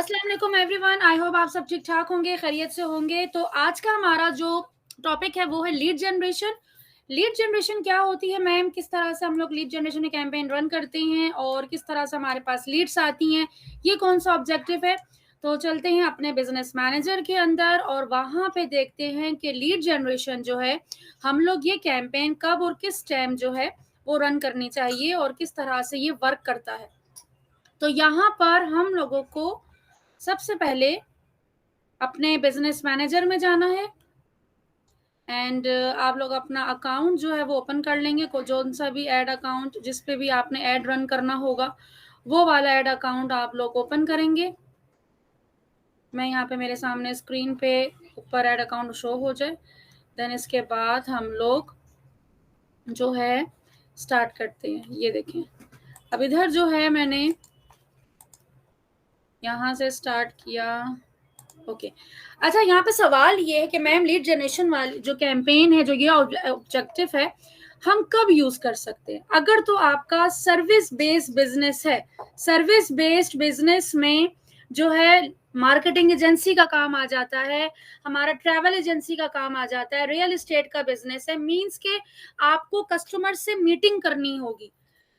अस्सलाम वालेकुम everyone. I hope आप सब ठीक ठाक होंगे, खैरियत से होंगे। तो आज का हमारा जो टॉपिक है वो है लीड जनरेशन। लीड जनरेशन क्या होती है मैम, किस तरह से हम लोग लीड जनरेशन में कैंपेन रन करते हैं और किस तरह से हमारे पास लीड्स आती हैं, ये कौन सा ऑब्जेक्टिव है। तो चलते हैं अपने बिजनेस मैनेजर के अंदर और वहाँ पे देखते हैं कि लीड जनरेशन जो है हम लोग ये कैंपेन कब और किस टाइम जो है वो रन करनी चाहिए और किस तरह से ये वर्क करता है। तो यहाँ पर हम लोगों को सबसे पहले अपने बिजनेस मैनेजर में जाना है एंड आप लोग अपना अकाउंट जो है वो ओपन कर लेंगे। को जो सा भी ऐड अकाउंट जिस पे भी आपने ऐड रन करना होगा वो वाला ऐड अकाउंट आप लोग ओपन करेंगे। मैं यहाँ पे मेरे सामने स्क्रीन पे ऊपर ऐड अकाउंट शो हो जाए, देन इसके बाद हम लोग जो है स्टार्ट करते हैं। ये देखें, अब इधर जो है मैंने यहाँ से स्टार्ट किया। ओके अच्छा, यहाँ पे सवाल ये है कि मैम लीड जनरेशन वाली जो कैंपेन है, जो ये ऑब्जेक्टिव है, हम कब यूज कर सकते हैं। अगर तो आपका सर्विस बेस्ड बिजनेस है, सर्विस बेस्ड बिजनेस में जो है मार्केटिंग एजेंसी का काम आ जाता है, हमारा ट्रैवल एजेंसी का काम आ जाता है, रियल एस्टेट का बिजनेस है, मींस के आपको कस्टमर से मीटिंग करनी होगी।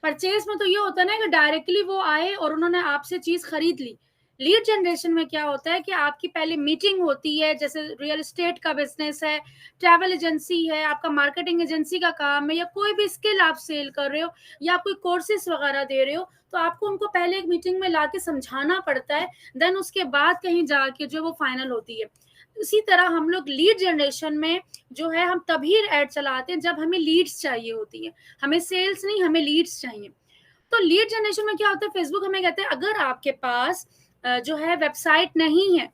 परचेज में तो ये होता है ना कि डायरेक्टली वो आए और उन्होंने आपसे चीज खरीद ली। लीड जनरेशन में क्या होता है कि आपकी पहले मीटिंग होती है, जैसे रियल एस्टेट का बिजनेस है, ट्रैवल एजेंसी है, आपका मार्केटिंग एजेंसी का काम है, या कोई भी स्किल आप सेल कर रहे हो या आप कोई कोर्सेज वगैरह दे रहे हो, तो आपको उनको पहले एक मीटिंग में लाके समझाना पड़ता है, देन उसके बाद कहीं जाके जो वो फाइनल होती है। इसी तरह हम लोग लीड जनरेशन में जो है हम तभी ऐड चलाते हैं जब हमें लीड्स चाहिए होती है, हमें सेल्स नहीं, हमें लीड्स चाहिए। तो लीड जनरेशन में क्या होता है, फेसबुक हमें कहते हैं अगर आपके पास जो है वेबसाइट नहीं है,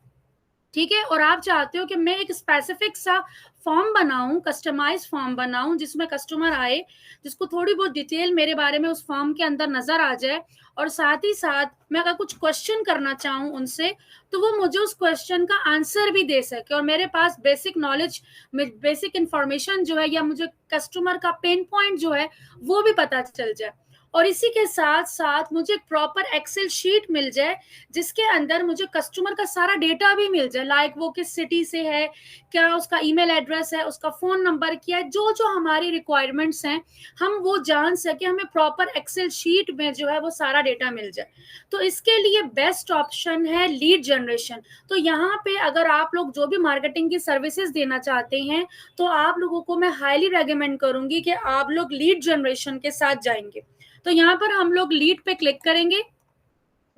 ठीक है, और आप चाहते हो कि मैं एक स्पेसिफिक सा फॉर्म बनाऊं, कस्टमाइज फॉर्म बनाऊं जिसमें कस्टमर आए, जिसको थोड़ी बहुत डिटेल मेरे बारे में उस फॉर्म के अंदर नजर आ जाए, और साथ ही साथ मैं अगर कुछ क्वेश्चन करना चाहूं उनसे तो वो मुझे उस क्वेश्चन का आंसर भी दे सके और मेरे पास बेसिक नॉलेज, बेसिक इंफॉर्मेशन जो है या मुझे कस्टमर का पेन पॉइंट जो है वो भी पता चल जाए, और इसी के साथ साथ मुझे एक प्रॉपर एक्सेल शीट मिल जाए जिसके अंदर मुझे कस्टमर का सारा डेटा भी मिल जाए, लाइक वो किस सिटी से है, क्या उसका ईमेल एड्रेस है, उसका फोन नंबर क्या है, जो जो हमारी रिक्वायरमेंट्स हैं हम वो जान सके, हमें प्रॉपर एक्सेल शीट में जो है वो सारा डेटा मिल जाए। तो इसके लिए बेस्ट ऑप्शन है लीड जनरेशन। तो यहाँ पे अगर आप लोग जो भी मार्केटिंग की सर्विसेज देना चाहते हैं तो आप लोगों को मैं हाईली रेकमेंड करूंगी कि आप लोग लीड जनरेशन के साथ जाएंगे। तो यहाँ पर हम लोग लीड पे क्लिक करेंगे,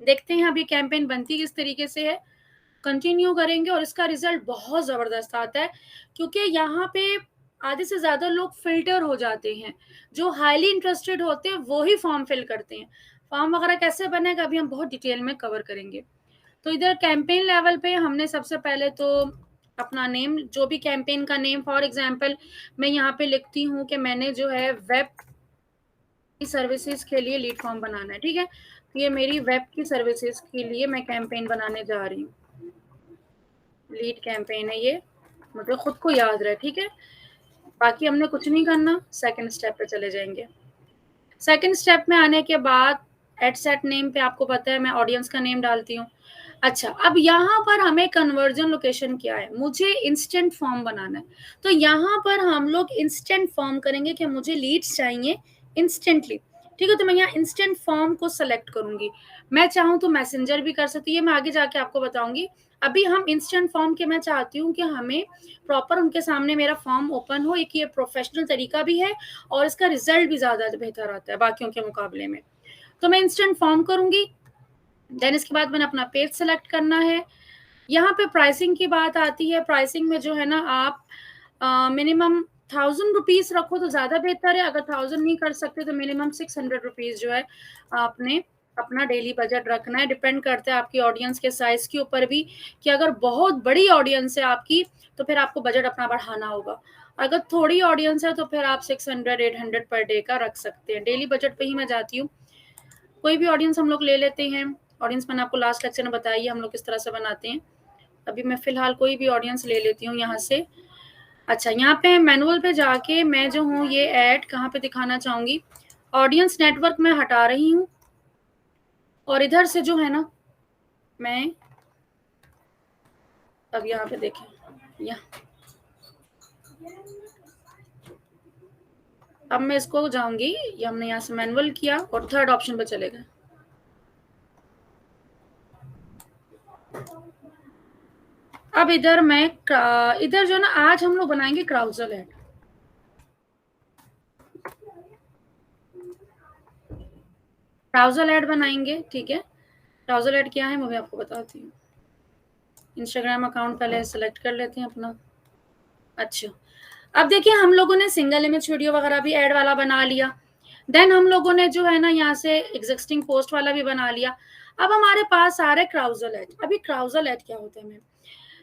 देखते हैं अभी कैंपेन बनती किस तरीके से है, कंटिन्यू करेंगे और इसका रिजल्ट बहुत जबरदस्त आता है क्योंकि यहाँ पे आधे से ज्यादा लोग फिल्टर हो जाते हैं, जो हाईली इंटरेस्टेड होते हैं वो ही फॉर्म फिल करते हैं। फॉर्म वगैरह कैसे बनेगा अभी हम बहुत डिटेल में कवर करेंगे। तो इधर कैंपेन लेवल पे हमने सबसे पहले तो अपना नेम, जो भी कैंपेन का नेम, फॉर एग्जांपल मैं यहाँ पे लिखती हूँ कि मैंने जो है वेब की सर्विसेज के लिए लीड फॉर्म बनाना है, ठीक है, ये मेरी वेब की सर्विसेज के लिए मैं कैंपेन बनाने जा रही हूँ, लीड कैंपेन है ये, मुझे खुद को याद रहे, ठीक है, बाकी हमने कुछ नहीं करना। सेकंड स्टेप पे चले जाएंगे। सेकंड स्टेप में आने के बाद एड सेट नेम पे आपको पता है मैं ऑडियंस का नेम डालती हूँ। अच्छा, अब यहाँ पर हमें कन्वर्जन लोकेशन क्या है, मुझे इंस्टेंट फॉर्म बनाना है, तो यहाँ पर हम लोग इंस्टेंट फॉर्म करेंगे कि मुझे लीड्स चाहिए इंस्टेंटली, ठीक है। तो मैं यहाँ इंस्टेंट फॉर्म को सेलेक्ट करूंगी, मैं चाहूँ तो मैसेंजर भी कर सकती है, मैं आगे जाके आपको बताऊंगी। अभी हम इंस्टेंट फॉर्म के मैं चाहती हूँ कि हमें प्रॉपर उनके सामने मेरा फॉर्म ओपन हो, एक ये प्रोफेशनल तरीका भी है और इसका रिजल्ट भी ज्यादा बेहतर आता है बाकियों के मुकाबले में। तो मैं इंस्टेंट फॉर्म करूंगी, देन इसके बाद मैंने अपना पेज सेलेक्ट करना है। यहाँ पे प्राइसिंग की बात आती है, प्राइसिंग में जो है ना आप मिनिमम 1000 रुपीज रखो तो ज्यादा बेहतर है, अगर 1000 नहीं कर सकते तो मिनिमम 600 रुपीज जो है आपने अपना डेली बजट रखना है। डिपेंड करता है आपकी ऑडियंस के साइज के ऊपर भी, कि अगर बहुत बड़ी ऑडियंस है आपकी तो फिर आपको बजट अपना बढ़ाना होगा, अगर थोड़ी ऑडियंस है तो फिर आप 600-800 पर डे का रख सकते हैं। डेली बजट पे ही मैं जाती हूँ। कोई भी ऑडियंस हम लोग ले लेते हैं, ऑडियंस मैंने आपको लास्ट लेक्चर में बताई है हम लोग किस तरह से बनाते हैं। अभी मैं फिलहाल कोई भी ऑडियंस ले लेती हूँ यहाँ से। अच्छा, यहाँ पे मैनुअल पे जाके मैं जो हूँ ये ऐड कहाँ पे दिखाना चाहूंगी, ऑडियंस नेटवर्क में हटा रही हूँ और इधर से जो है ना मैं अब यहाँ पे देखें, यहाँ अब मैं इसको जाऊंगी, ये हमने यहाँ से मैनुअल किया और थर्ड ऑप्शन पे चले गए। अब इधर मैं इधर जो ना आज हम लोग बनाएंगे क्राउजल ऐड। क्राउजल ऐड बनाएंगे, ठीक है। क्राउजल ऐड क्या है मैं भी आपको बताती हूँ। इंस्टाग्राम अकाउंट पहले सेलेक्ट कर लेते हैं अपना। अच्छा, अब देखिए हम लोगों ने सिंगल इमेज वीडियो वगैरह भी ऐड वाला बना लिया। देन हम लोगों ने जो है ना यहाँ से एग्जिस्टिंग पोस्ट वाला भी बना लिया। अब हमारे पास आ रहा है क्राउजल ऐड। अभी क्राउजल ऐड क्या होता है मैम?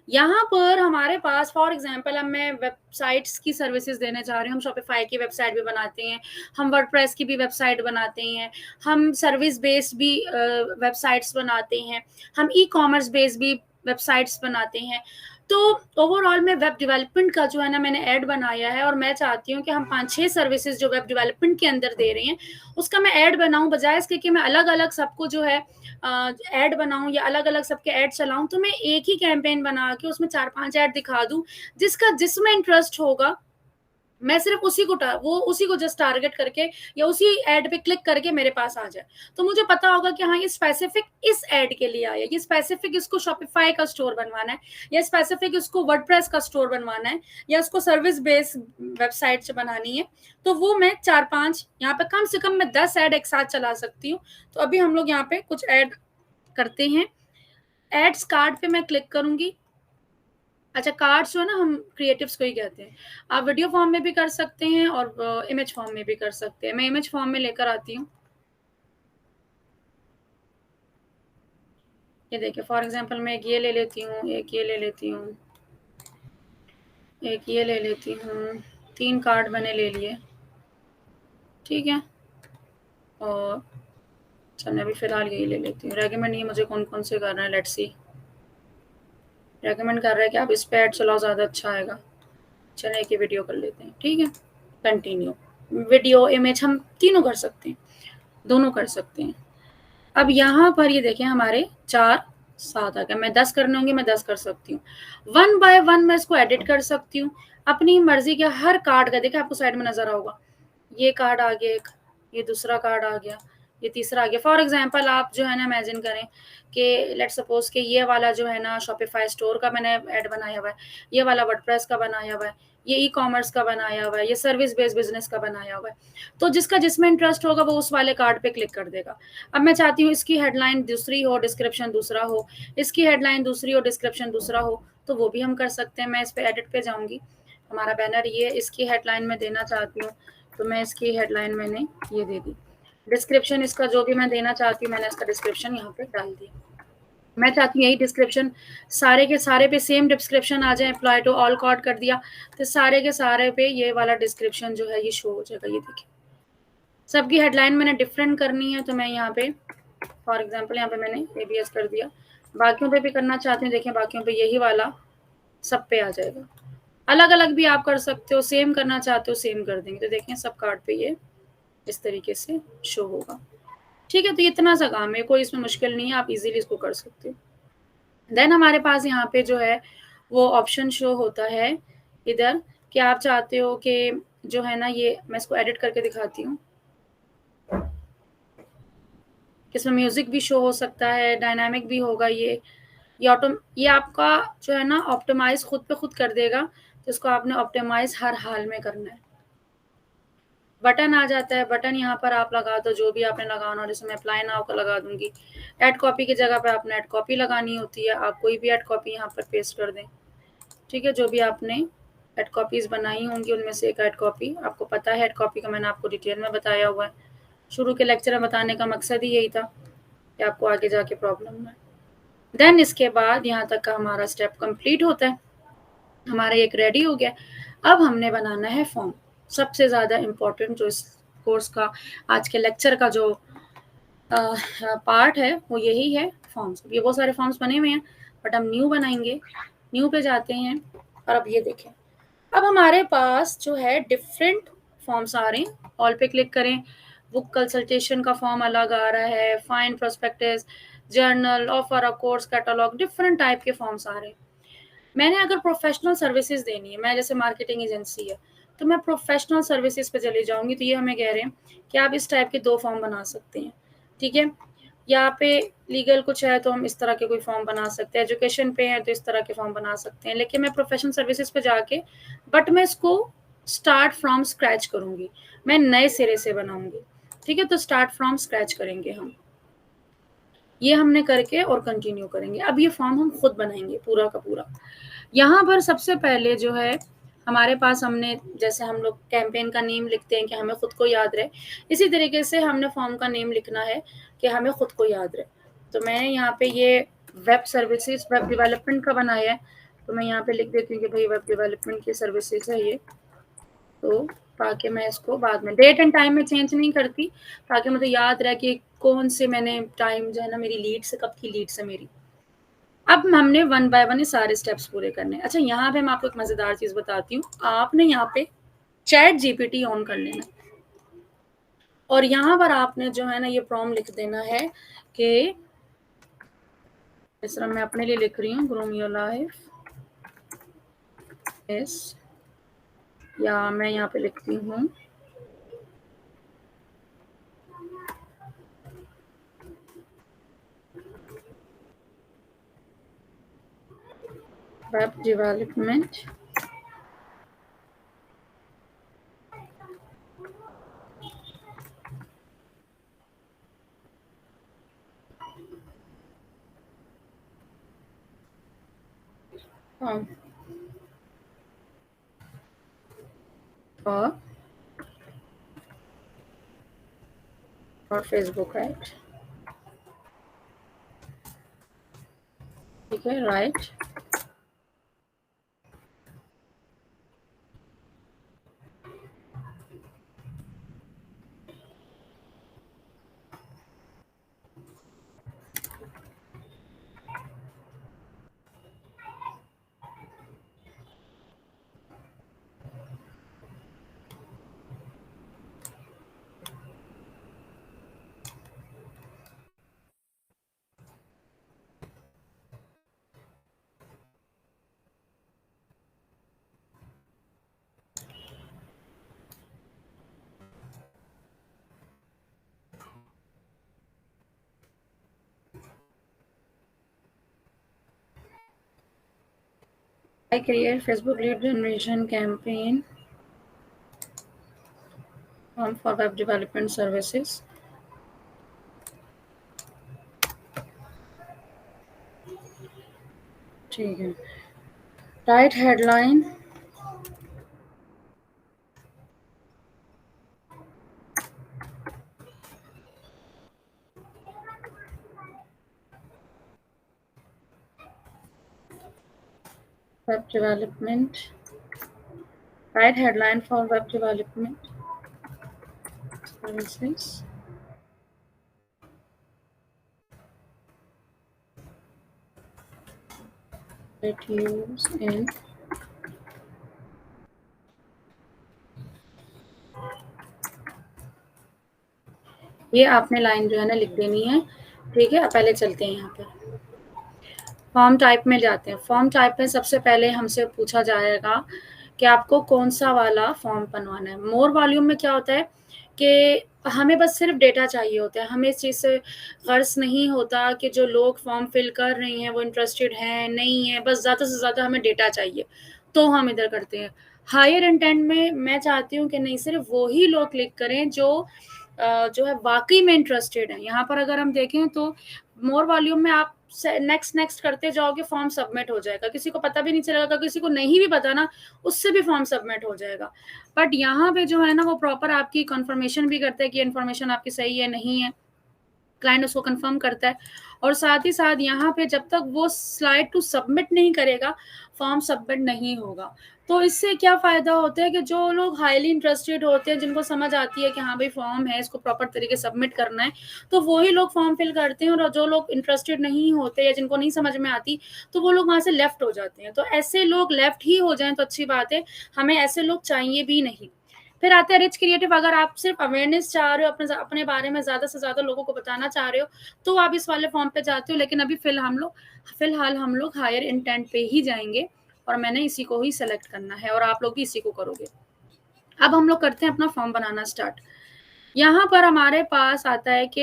यहाँ पर हमारे पास फॉर एग्जांपल अब मैं वेबसाइट्स की सर्विसेज देने जा रही हूँ। हम शॉपिफाई की वेबसाइट भी बनाते हैं, हम वर्डप्रेस की भी वेबसाइट बनाते हैं, हम सर्विस बेस्ड भी वेबसाइट्स बनाते हैं, हम ई कॉमर्स बेस्ड भी वेबसाइट्स बनाते हैं। तो ओवरऑल में वेब डेवलपमेंट का जो है ना मैंने ऐड बनाया है और मैं चाहती हूँ कि हम 5-6 सर्विसेज जो वेब डेवलपमेंट के अंदर दे रहे हैं उसका मैं ऐड बनाऊं, बजाय इसके कि मैं अलग अलग सबको जो है ऐड बनाऊं या अलग अलग सबके ऐड चलाऊं। तो मैं एक ही कैंपेन बना के उसमें 4-5 ऐड दिखा दूं, जिसका जिसमें इंटरेस्ट होगा मैं सिर्फ उसी को जस्ट टारगेट करके या उसी ऐड पे क्लिक करके मेरे पास आ जाए। तो मुझे पता होगा कि हाँ ये स्पेसिफिक इस ऐड के लिए आया, ये स्पेसिफिक इसको शॉपिफाई का स्टोर बनवाना है, या स्पेसिफिक इसको वर्डप्रेस का स्टोर बनवाना है, या इसको सर्विस बेस्ड वेबसाइट से बनानी है। तो वो मैं 4-5 यहाँ पे कम से कम मैं 10 ऐड एक साथ चला सकती हूँ। तो अभी हम लोग यहाँ पे कुछ ऐड करते हैं। एड्स कार्ड पे मैं क्लिक करूंगी। अच्छा, कार्ड्स जो है ना हम क्रिएटिव्स को ही कहते हैं। आप वीडियो फॉर्म में भी कर सकते हैं और इमेज फॉर्म में भी कर सकते हैं। मैं इमेज फॉर्म में लेकर आती हूँ। ये देखिए फॉर एग्जांपल मैं एक ये ले लेती हूँ, एक ये ले लेती हूँ, एक ये ले लेती हूँ। 3 कार्ड मैंने ले लिए, ठीक है। और चल मैं अभी फिलहाल यही ले लेती हूँ। रेकमेंड ये मुझे कौन कौन से कर रहे हैं, लेट्स सी। रेकमेंड कर रहा है कि आप इस पे ऐड चलाओ, ज़्यादा अच्छा आएगा। चलिए एक ही वीडियो कर लेते हैं, ठीक है। कंटिन्यू, वीडियो इमेज हम तीनों कर सकते हैं, दोनों कर सकते हैं। अब यहाँ पर ये देखें हमारे 4-7 आ गए। मैं 10 करने होंगे, मैं 10 कर सकती हूँ। 1 बाय 1 मैं इसको एडिट कर सकती हूँ अपनी मर्जी के। हर कार्ड का देखिए आपको साइड में नजर आऊगा, ये कार्ड आ गया एक, ये दूसरा कार्ड आ गया, ये तीसरा आ गया। फॉर एग्जाम्पल आप जो है ना इमेजिन करें कि लेट्स सपोज कि ये वाला जो है ना शॉपिफाई स्टोर का मैंने ऐड बनाया हुआ है, ये वाला वर्डप्रेस का बनाया हुआ है, ये ई कॉमर्स का बनाया हुआ है, ये सर्विस बेस्ड बिजनेस का बनाया हुआ है। तो जिसका जिसमें इंटरेस्ट होगा वो उस वाले कार्ड पे क्लिक कर देगा। अब मैं चाहती हूँ इसकी हेडलाइन दूसरी हो, डिस्क्रिप्शन दूसरा हो, इसकी हेडलाइन दूसरी हो, डिस्क्रिप्शन दूसरा हो, तो वो भी हम कर सकते हैं। मैं इस पे एडिट पे जाऊंगी। हमारा बैनर ये, इसकी हेडलाइन में देना चाहती हूँ तो मैं इसकी हेडलाइन मैंने ये दे दी। डिस्क्रिप्शन इसका जो भी मैं देना चाहती हूँ मैंने इसका डिस्क्रिप्शन यहाँ पे डाल दिया। मैं चाहती हूँ यही डिस्क्रिप्शन सारे के सारे पे सेम डिस्क्रिप्शन आ जाए। अप्लाई टू ऑल कार्ड कर दिया तो सारे के सारे पे ये वाला डिस्क्रिप्शन जो है ये शो हो जाएगा। ये देखिए सबकी हेडलाइन मैंने डिफरेंट करनी है तो मैं यहाँ पे फॉर एग्जांपल यहाँ पे मैंने ABS कर दिया। बाकियों पे भी करना चाहती हूँ, देखिए बाकियों पे यही वाला सब पे आ जाएगा। अलग अलग भी आप कर सकते हो, सेम करना चाहते हो सेम कर देंगे। तो देखें सब कार्ड पे ये इस तरीके से शो होगा, ठीक है। तो इतना सा काम है, कोई इसमें मुश्किल नहीं है, आप इजीली इसको कर सकते हो। देन हमारे पास यहाँ पे जो है वो ऑप्शन शो होता है इधर कि आप चाहते हो कि जो है ना ये मैं इसको एडिट करके दिखाती हूँ। इसमें म्यूजिक भी शो हो सकता है, डायनामिक भी होगा। ये आपका जो है ना ऑप्टिमाइज खुद पे खुद कर देगा। तो इसको आपने ऑप्टिमाइज हर हाल में करना है। बटन आ जाता है, बटन यहाँ पर आप लगा दो जो भी आपने लगाना हो। जैसे मैं अप्लाई नाउ का लगा दूंगी। ऐड कॉपी की जगह पे आपने ऐड कॉपी लगानी होती है, आप कोई भी ऐड कॉपी यहाँ पर पेस्ट कर दें, ठीक है। जो भी आपने ऐड कॉपीज बनाई होंगी उनमें से एक ऐड कॉपी, आपको पता है ऐड कॉपी का मैंने आपको डिटेल में बताया हुआ है। शुरू के लेक्चर में बताने का मकसद ही यही था कि आपको आगे जाके प्रॉब्लम ना। देन इसके बाद यहाँ तक का हमारा स्टेप कंप्लीट होता है, हमारा एक रेडी हो गया। अब हमने बनाना है फॉर्म। सबसे ज़्यादा इम्पोर्टेंट जो इस कोर्स का आज के लेक्चर का जो पार्ट है वो यही है, फॉर्म्स। ये बहुत सारे फॉर्म्स बने हुए हैं बट हम न्यू बनाएंगे। न्यू पे जाते हैं और अब ये देखें अब हमारे पास जो है डिफरेंट फॉर्म्स आ रहे हैं। ऑल पे क्लिक करें, बुक कंसल्टेशन का फॉर्म अलग आ रहा है, fine prospectus, journal, offer, course catalogue, different type के फॉर्म्स आ रहे हैं। मैंने अगर प्रोफेशनल सर्विसेज देनी है, मैं जैसे मार्केटिंग एजेंसी है, तो मैं प्रोफेशनल सर्विसेज पे चली जाऊंगी, तो ये हमें कह रहे हैं कि आप इस टाइप के 2 फॉर्म बना सकते हैं, ठीक है। यहाँ पे लीगल कुछ है तो हम इस तरह के कोई फॉर्म बना सकते हैं, एजुकेशन पे है तो इस तरह के फॉर्म बना सकते हैं, लेकिन मैं प्रोफेशनल सर्विसेज पे जाके बट मैं इसको स्टार्ट फ्रॉम स्क्रैच करूंगी, मैं नए सिरे से बनाऊंगी, ठीक है। तो स्टार्ट फ्रॉम स्क्रैच करेंगे हम, ये हमने करके और कंटिन्यू करेंगे। अब ये फॉर्म हम खुद बनाएंगे पूरा का पूरा। यहाँ पर सबसे पहले जो है हमारे पास, हमने जैसे हम लोग कैंपेन का नेम लिखते हैं कि हमें खुद को याद रहे, इसी तरीके से हमने फॉर्म का नेम लिखना है कि हमें खुद को याद रहे। तो मैंने यहाँ पे ये वेब सर्विसेज, वेब डेवलपमेंट का बनाया है, तो मैं यहाँ पे लिख देती हूँ कि भाई वेब डेवलपमेंट की सर्विसेज है ये, तो ताकि मैं इसको बाद में डेट एंड टाइम में चेंज नहीं करती, ताकि मुझे याद रहे कि कौन से मैंने टाइम जो है ना मेरी लीड से, कब की लीड से मेरी। अब हमने वन बाय वन ये सारे स्टेप्स पूरे करने हैं। अच्छा, यहाँ पे मैं आपको एक मजेदार चीज बताती हूँ, आपने यहाँ पे चैट जीपीटी ऑन कर लेना और यहाँ पर आपने जो है ना ये प्रॉम्प्ट लिख देना है कि इस तरह मैं अपने लिए लिख रही हूँ, ग्रूम योर लाइफ इस, या मैं यहाँ पे लिखती हूँ वेब डेवलपमेंट और फेसबुक राइट, ठीक है, right. I create Facebook lead generation campaign for web development services. ठीक है, right headline, web development, write headline for web development services. It use in ये आपने लाइन जो है ना लिख देनी है, ठीक है। अब पहले चलते हैं यहाँ पर फॉर्म टाइप में जाते हैं। फॉर्म टाइप में सबसे पहले हमसे पूछा जाएगा कि आपको कौन सा वाला फॉर्म बनवाना है। मोर वॉल्यूम में क्या होता है कि हमें बस सिर्फ डेटा चाहिए होता है, हमें इस चीज़ से गर्ज नहीं होता कि जो लोग फॉर्म फिल कर रही हैं वो इंटरेस्टेड हैं नहीं है, बस ज़्यादा से ज़्यादा हमें डेटा चाहिए, तो हम इधर करते हैं। हायर इंटेंट में मैं चाहती हूँ कि नहीं, सिर्फ वो ही लोग क्लिक करें जो है वाकई में इंटरेस्टेड है। यहाँ पर अगर हम देखें तो मोर वॉल्यूम में आप नेक्स्ट नेक्स्ट करते जाओगे, फॉर्म सबमिट हो जाएगा, किसी को पता भी नहीं चलेगा, किसी को नहीं भी पता ना उससे भी फॉर्म सबमिट हो जाएगा। बट यहाँ पे जो है ना वो प्रॉपर आपकी कंफर्मेशन भी करता है कि इन्फॉर्मेशन आपकी सही है नहीं है, क्लाइंट उसको कंफर्म करता है। और साथ ही साथ यहाँ पे जब तक वो स्लाइड टू सबमिट नहीं करेगा फॉर्म सबमिट नहीं होगा। तो इससे क्या फायदा होता है कि जो लोग हाईली इंटरेस्टेड होते हैं, जिनको समझ आती है कि हाँ भाई फॉर्म है, इसको प्रॉपर तरीके से सबमिट करना है, तो वो ही लोग फॉर्म फिल करते हैं। और जो लोग इंटरेस्टेड नहीं होते या जिनको नहीं समझ में आती, तो वो लोग वहां से लेफ्ट हो जाते हैं। तो ऐसे लोग लेफ्ट ही हो जाएं तो अच्छी बात है, हमें ऐसे लोग चाहिए भी नहीं। फिर आता है रिच क्रिएटिव। अगर आप सिर्फ अवेयरनेस चाह रहे हो, अपने अपने बारे में ज्यादा से ज्यादा लोगों को बताना चाह रहे हो, तो आप इस वाले फॉर्म पे जाते हो। लेकिन अभी फिलहाल हम लोग हायर इंटेंट पे ही जाएंगे, और मैंने इसी को ही सेलेक्ट करना है और आप लोग भी इसी को करोगे। अब हम लोग करते हैं अपना फॉर्म बनाना स्टार्ट। यहाँ पर हमारे पास आता है कि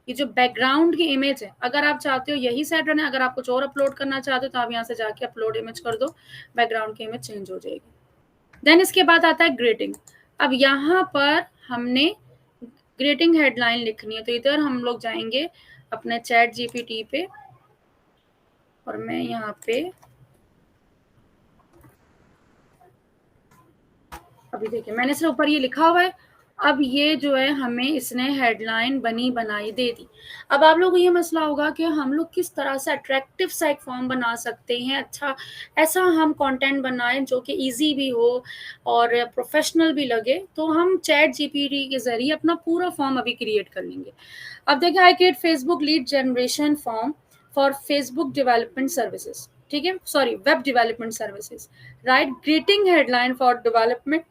ये जो बैकग्राउंड की इमेज है, अगर आप चाहते हो यही सेट रहना, अगर आप कुछ और अपलोड करना चाहते हो तो आप यहाँ से जाके अपलोड इमेज कर दो, बैकग्राउंड की इमेज चेंज हो जाएगी। देन इसके बाद आता है ग्रेटिंग। अब यहाँ पर हमने ग्रेटिंग हेडलाइन लिखनी है, तो इधर हम लोग जाएंगे अपने चैट जीपीटी पे और मैं यहाँ पे अभी देखिए मैंने सिर्फ ऊपर ये लिखा हुआ है। अब ये जो है हमें इसने हेडलाइन बनी बनाई दे दी। अब आप लोगों को ये मसला होगा कि हम लोग किस तरह से अट्रैक्टिव सा एक फॉर्म बना सकते हैं, अच्छा ऐसा हम कंटेंट बनाएं जो कि इजी भी हो और प्रोफेशनल भी लगे। तो हम चैट जीपीटी के जरिए अपना पूरा फॉर्म अभी क्रिएट कर लेंगे। अब देखिए I create Facebook lead generation form for Facebook development services, ठीक है, sorry web development services, right greeting headline for development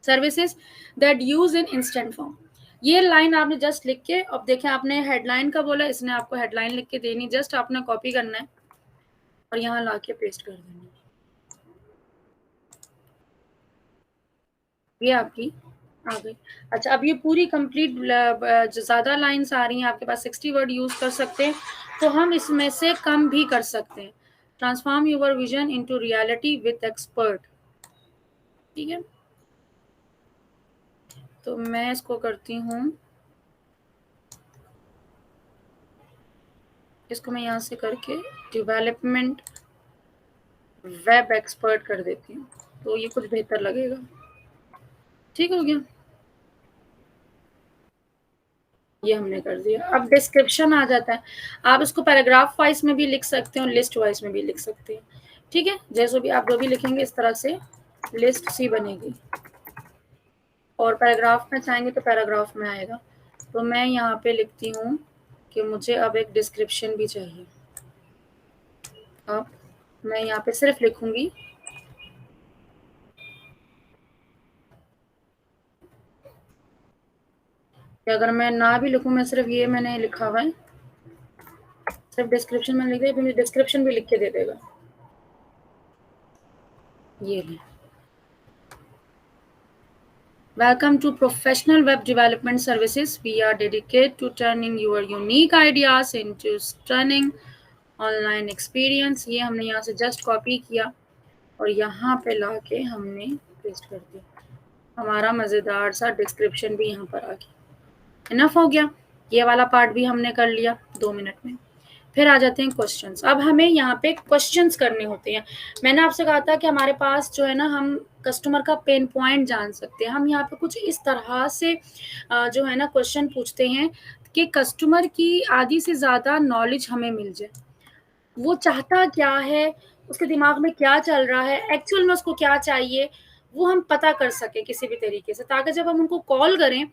services that use in instant form. ये लाइन आपने जस्ट लिख के, अब देखें आपने हेडलाइन का बोला, इसने आपको हेडलाइन लिख के देनी, जस्ट आपने कॉपी करना है और यहाँ ला के पेस्ट कर देना है। ये आपकी आ गई। अच्छा अब ये पूरी कंप्लीट जो ज्यादा लाइंस आ रही हैं आपके पास 60 वर्ड यूज कर सकते हैं, तो हम इसमें से कम भी कर सकते हैं। Transform your vision into reality with expert, ठीक है। तो मैं इसको करती हूँ, इसको मैं यहाँ से करके डेवलपमेंट वेब एक्सपर्ट कर देती हूँ, तो ये कुछ बेहतर लगेगा। ठीक हो गया, ये हमने कर दिया। अब डिस्क्रिप्शन आ जाता है, आप इसको पैराग्राफ वाइज में भी लिख सकते हो, लिस्ट वाइज में भी लिख सकते हैं, ठीक है। जैसे भी आप जो भी लिखेंगे इस तरह से लिस्ट सी बनेगी और पैराग्राफ में चाहेंगे तो पैराग्राफ में आएगा। तो मैं यहाँ पे लिखती हूँ कि मुझे अब एक डिस्क्रिप्शन भी चाहिए। अब मैं यहाँ पे सिर्फ लिखूंगी कि अगर मैं ना भी लिखूं, मैं सिर्फ ये मैंने लिखा हुआ है, सिर्फ डिस्क्रिप्शन में लिख दिया, मुझे डिस्क्रिप्शन भी लिख के दे देगा। ये है, welcome to professional web development services. We are dedicated to turning your unique ideas into stunning online experience. ये हमने यहाँ से जस्ट कॉपी किया और यहाँ पे लाके हमने पेस्ट कर दिया। हमारा मज़ेदार सा डिस्क्रिप्शन भी यहाँ पर आ गया। इनफ हो गया, ये वाला पार्ट भी हमने कर लिया 2 मिनट में। फिर आ जाते हैं क्वेश्चंस। अब हमें यहाँ पे क्वेश्चंस करने होते हैं। मैंने आपसे कहा था कि हमारे पास जो है ना, हम कस्टमर का पेन पॉइंट जान सकते हैं। हम यहाँ पे कुछ इस तरह से जो है ना क्वेश्चन पूछते हैं कि कस्टमर की आधी से ज़्यादा नॉलेज हमें मिल जाए, वो चाहता क्या है, उसके दिमाग में क्या चल रहा है, एक्चुअल में उसको क्या चाहिए, वो हम पता कर सके किसी भी तरीके से, ताकि जब हम उनको कॉल करें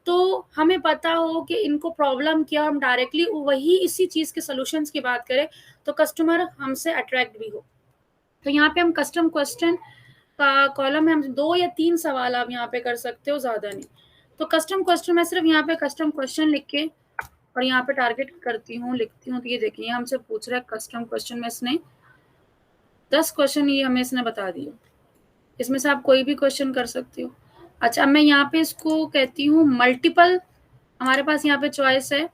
तो हमें पता हो कि इनको प्रॉब्लम क्या, हम डायरेक्टली वही इसी चीज के सॉल्यूशंस की बात करें तो कस्टमर हमसे अट्रैक्ट भी हो। तो यहाँ पे हम कस्टम क्वेश्चन का कॉलम है, हम 2 या 3 सवाल आप यहाँ पे कर सकते हो, ज्यादा नहीं। तो कस्टम क्वेश्चन मैं सिर्फ यहाँ पे कस्टम क्वेश्चन लिख के और यहाँ पे टारगेट करती हूँ, लिखती हूँ। तो ये देखिए हमसे पूछ रहा है कस्टम क्वेश्चन में, इसने 10 क्वेश्चन ये हमें इसने बता दिए, इसमें से आप कोई भी क्वेश्चन कर सकते हो। अच्छा मैं यहाँ पे इसको कहती हूँ मल्टीपल, हमारे पास यहाँ पे चॉइस है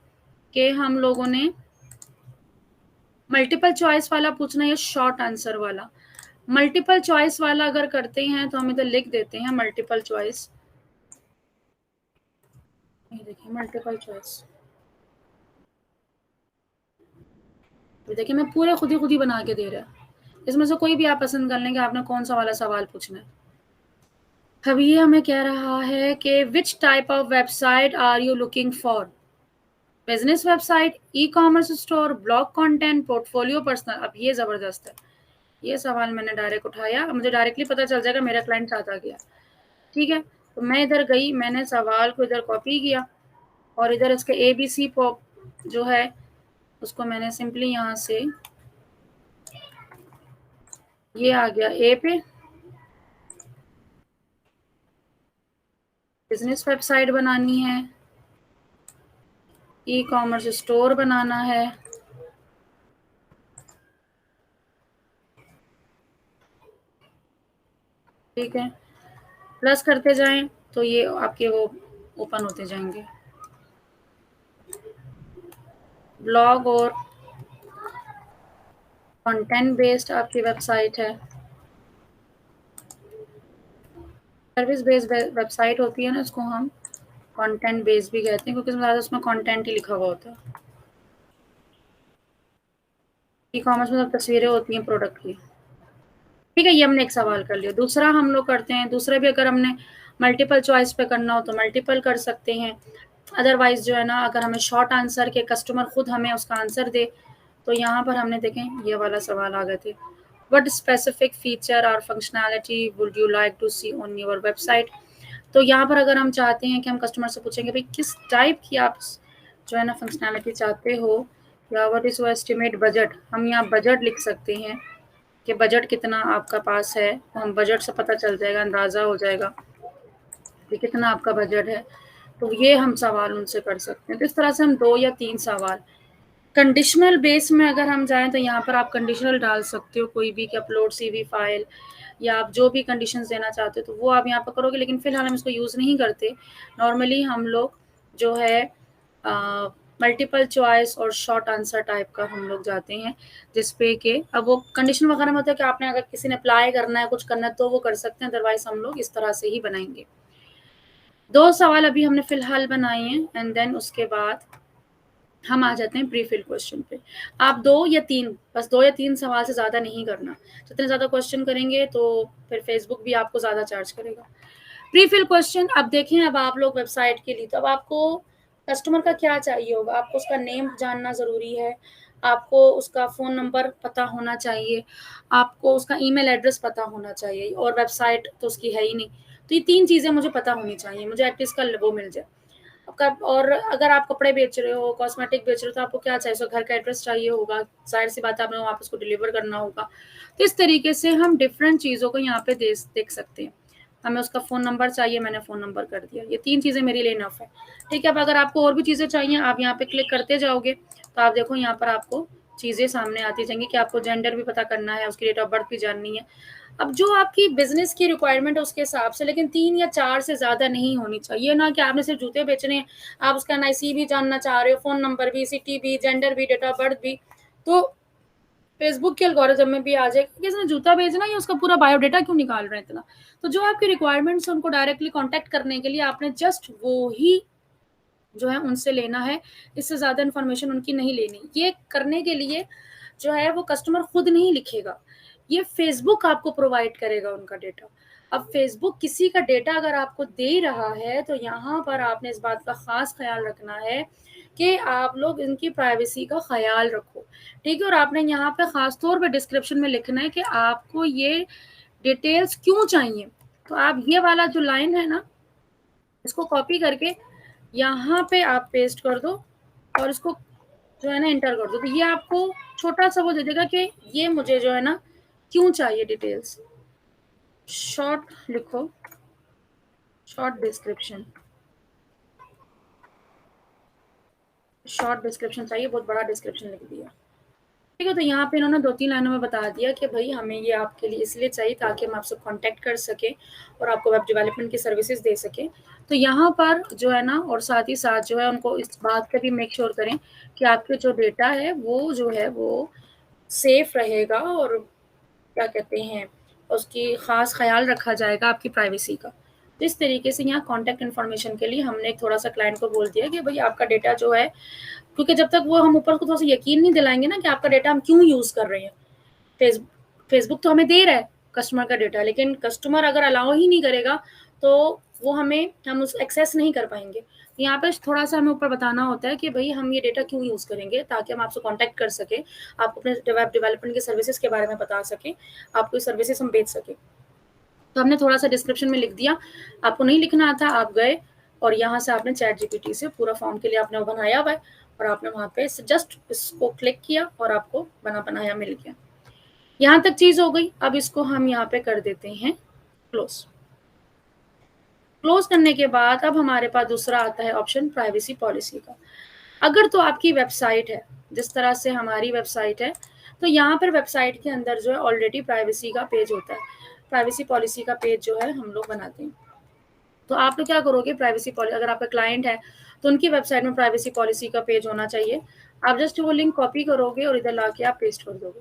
कि हम लोगों ने मल्टीपल चॉइस वाला पूछना है या शॉर्ट आंसर वाला। मल्टीपल चॉइस वाला अगर करते हैं तो हम इधर लिख देते हैं मल्टीपल चॉइस। ये देखिए मल्टीपल चॉइस, देखिए मैं पूरे खुद ही बना के दे रहा है। इसमें से कोई भी आप पसंद कर लेंगे आपने कौन सा वाला सवाल पूछना है। अब ये हमें कह रहा है कि which type of website R you looking for, business website, e commerce store, blog content, portfolio, personal. अब ये जबरदस्त है, ये सवाल मैंने डायरेक्ट उठाया, मुझे डायरेक्टली पता चल जाएगा मेरा क्लाइंट चाहता गया। ठीक है, तो मैं इधर गई, मैंने सवाल को इधर कॉपी किया और इधर इसके ABC पॉप जो है उसको मैंने सिंपली यहाँ से, ये आ गया ए पे, बिजनेस वेबसाइट बनानी है, ई कॉमर्स स्टोर बनाना है, ठीक है, प्लस करते जाएं तो ये आपके वो ओपन होते जाएंगे ब्लॉग और कंटेंट बेस्ड आपकी वेबसाइट है। सर्विस बेस्ड वेबसाइट होती है ना, उसको हम कंटेंट बेस्ड भी कहते हैं क्योंकि ज़्यादा उसमें कंटेंट ही लिखा हुआ होता है। ई कॉमर्स में सब तस्वीरें होती हैं प्रोडक्ट की। ठीक है, ये हमने एक सवाल कर लिया। दूसरा हम लोग करते हैं, दूसरा भी अगर हमने मल्टीपल चॉइस पे करना हो तो मल्टीपल कर सकते हैं। अदरवाइज जो है ना, अगर हमें शॉर्ट आंसर के कस्टमर खुद हमें उसका आंसर दे तो यहाँ पर हमने देखें ये वाला सवाल आ गए थे, व्हाट स्पेसिफिक फीचर और functionality would you like to see on your website. तो यहाँ पर अगर हम चाहते हैं कि हम कस्टमर से पूछेंगे भाई किस टाइप की आप जो है ना फंक्शनैलिटी चाहते हो, या what is your estimate budget, हम यहाँ बजट लिख सकते हैं कि बजट कितना आपका पास है। तो हम बजट से पता चल जाएगा, अंदाज़ा हो जाएगा कि कितना आपका बजट है। तो ये हम सवाल उनसे कर सकते हैं। तो इस तरह से हम 2 या 3 सवाल कंडीशनल बेस में अगर हम जाएँ तो यहाँ पर आप कंडीशनल डाल सकते हो कोई भी, कि अपलोड सीवी फाइल, या आप जो भी कंडीशंस देना चाहते हो तो वो आप यहाँ पर करोगे। लेकिन फ़िलहाल हम इसको यूज़ नहीं करते। नॉर्मली हम लोग जो है मल्टीपल चॉइस और शॉर्ट आंसर टाइप का हम लोग जाते हैं, जिस पे कि अब वो कंडीशन वगैरह में होता है कि आपने अगर किसी ने अप्लाई करना है, कुछ करना है तो वो कर सकते हैं, अदरवाइज़ हम लोग इस तरह से ही बनाएँगे। 2 सवाल अभी हमने फ़िलहाल बनाए हैं एंड देन उसके बाद हम आ जाते हैं प्री फिल क्वेश्चन पे। आप 2 या 3, बस 2 या 3 सवाल से ज़्यादा नहीं करना। जितने ज़्यादा क्वेश्चन करेंगे तो फिर फेसबुक भी आपको ज़्यादा चार्ज करेगा। प्री फिल क्वेश्चन अब देखें, अब आप लोग वेबसाइट के लिए तो अब आपको कस्टमर का क्या चाहिए होगा, आपको उसका नेम जानना ज़रूरी है, आपको उसका फ़ोन नंबर पता होना चाहिए, आपको उसका ईमेल एड्रेस पता होना चाहिए, और वेबसाइट तो उसकी है ही नहीं। तो ये 3 चीज़ें मुझे पता होनी चाहिए, मुझे एटलीस्ट का वो मिल जाए। आपका, और अगर आप कपड़े बेच रहे हो, कॉस्मेटिक बेच रहे हो तो आपको क्या चाहिए, उसका घर का एड्रेस चाहिए होगा, ज़ाहिर-सी बात है आपने वहाँ पे उसको डिलीवर करना होगा। तो इस तरीके से हम डिफरेंट चीज़ों को यहाँ पे देख सकते हैं। हमें उसका फ़ोन नंबर चाहिए, मैंने फ़ोन नंबर कर दिया। ये 3 चीज़ें मेरे लिए इनफ है। ठीक है, अब अगर आपको और भी चीज़ें चाहिए, आप यहाँ पे क्लिक करते जाओगे तो आप देखो यहाँ पर आपको चीज़ें सामने आती जाएँगी कि आपको जेंडर भी पता करना है, उसकी डेट ऑफ बर्थ भी जाननी है। अब जो आपकी बिज़नेस की रिक्वायरमेंट है उसके हिसाब से, लेकिन 3 या 4 से ज़्यादा नहीं होनी चाहिए। ये ना कि आपने सिर्फ़ जूते बेचने हैं, आप उसका एनआईसी भी जानना चाह रहे हो, फ़ोन नंबर भी, सिटी भी, जेंडर भी, डेट ऑफ बर्थ भी। तो फेसबुक के एल्गोरिथम में भी आ जाएगा कि इसने जूता बेचना है, या उसका पूरा बायोडाटा क्यों निकाल रहे हैं इतना। तो जो आपकी रिक्वायरमेंट्स है उनको डायरेक्टली कॉन्टैक्ट करने के लिए आपने जस्ट वो ही जो है उनसे लेना है, इससे ज़्यादा इन्फॉर्मेशन उनकी नहीं लेनी। ये करने के लिए जो है वो कस्टमर खुद नहीं लिखेगा, ये फेसबुक आपको प्रोवाइड करेगा उनका डेटा। अब फेसबुक किसी का डेटा अगर आपको दे रहा है तो यहाँ पर आपने इस बात का ख़ास ख़्याल रखना है कि आप लोग इनकी प्राइवेसी का ख़्याल रखो, ठीक है। और आपने यहाँ पे ख़ास तौर पे डिस्क्रिप्शन में लिखना है कि आपको ये डिटेल्स क्यों चाहिए। तो आप ये वाला जो लाइन है ना, इसको कॉपी करके यहाँ पे आप पेस्ट कर दो और इसको जो है ना एंटर कर दो, तो ये आपको छोटा सा वो दे देगा कि ये मुझे जो है ना क्यों चाहिए डिटेल्स। शॉर्ट लिखो, शॉर्ट डिस्क्रिप्शन, शॉर्ट डिस्क्रिप्शन चाहिए, बहुत बड़ा डिस्क्रिप्शन लिख दिया। ठीक है, तो यहाँ पे इन्होंने 2-3 लाइनों में बता दिया कि भाई हमें ये आपके लिए इसलिए चाहिए ताकि हम आपसे कांटेक्ट कर सकें और आपको वेब डेवलपमेंट की सर्विसेज दे सकें। तो यहाँ पर जो है ना, और साथ ही साथ जो है उनको इस बात का भी मेक श्योर करें कि आपके जो डेटा है वो जो है वो सेफ रहेगा, और क्या कहते हैं उसकी ख़ास ख़्याल रखा जाएगा आपकी प्राइवेसी का। तो इस तरीके से यहाँ कॉन्टैक्ट इन्फॉर्मेशन के लिए हमने एक थोड़ा-सा क्लाइंट को बोल दिया कि भई आपका डेटा जो है, क्योंकि जब तक वो हम ऊपर को थोड़ा-सा यकीन नहीं दिलाएँगे ना कि आपका डेटा हम क्यों यूज़ कर रहे हैं। फेस फेसबुक तो हमें दे रहा है कस्टमर का डेटा, लेकिन कस्टमर अगर अलाउ ही नहीं करेगा तो वो हम उस एक्सेस नहीं कर पाएँगे। यहाँ पे थोड़ा-सा हमें ऊपर बताना होता है कि भई हम ये डेटा क्यों यूज़ करेंगे, ताकि हम आपसे कॉन्टैक्ट कर सकें, आपको अपने वेब डेवलपमेंट की सर्विसेज़ के बारे में बता सकें, आपको ये सर्विसेज़ हम बेच सकें। तो हमने थोड़ा-सा डिस्क्रिप्शन में लिख दिया, आपको नहीं लिखना था, आप गए और यहाँ से आपने चैट जीपीटी से पूरा फॉर्म के लिए आपने वो बनाया हुआ है और आपने वहाँ पे जस्ट इसको क्लिक किया और आपको बना-बनाया मिल गया। यहाँ तक चीज़ हो गई, अब इसको हम यहाँ पे कर देते हैं क्लोज़। क्लोज़ करने के बाद अब हमारे पास दूसरा आता है ऑप्शन प्राइवेसी पॉलिसी का। अगर तो आपकी वेबसाइट है, जिस तरह से हमारी वेबसाइट है, तो यहाँ पर वेबसाइट के अंदर जो है ऑलरेडी प्राइवेसी का पेज होता है। प्राइवेसी पॉलिसी का पेज जो है हम लोग बनाते हैं। तो आप लोग क्या करोगे, प्राइवेसी पॉलिसी अगर आपका क्लाइंट है तो उनकी वेबसाइट में प्राइवेसी पॉलिसी का पेज होना चाहिए। आप जस्ट वो लिंक कॉपी करोगे और इधर लाके आप पेस्ट कर दोगे,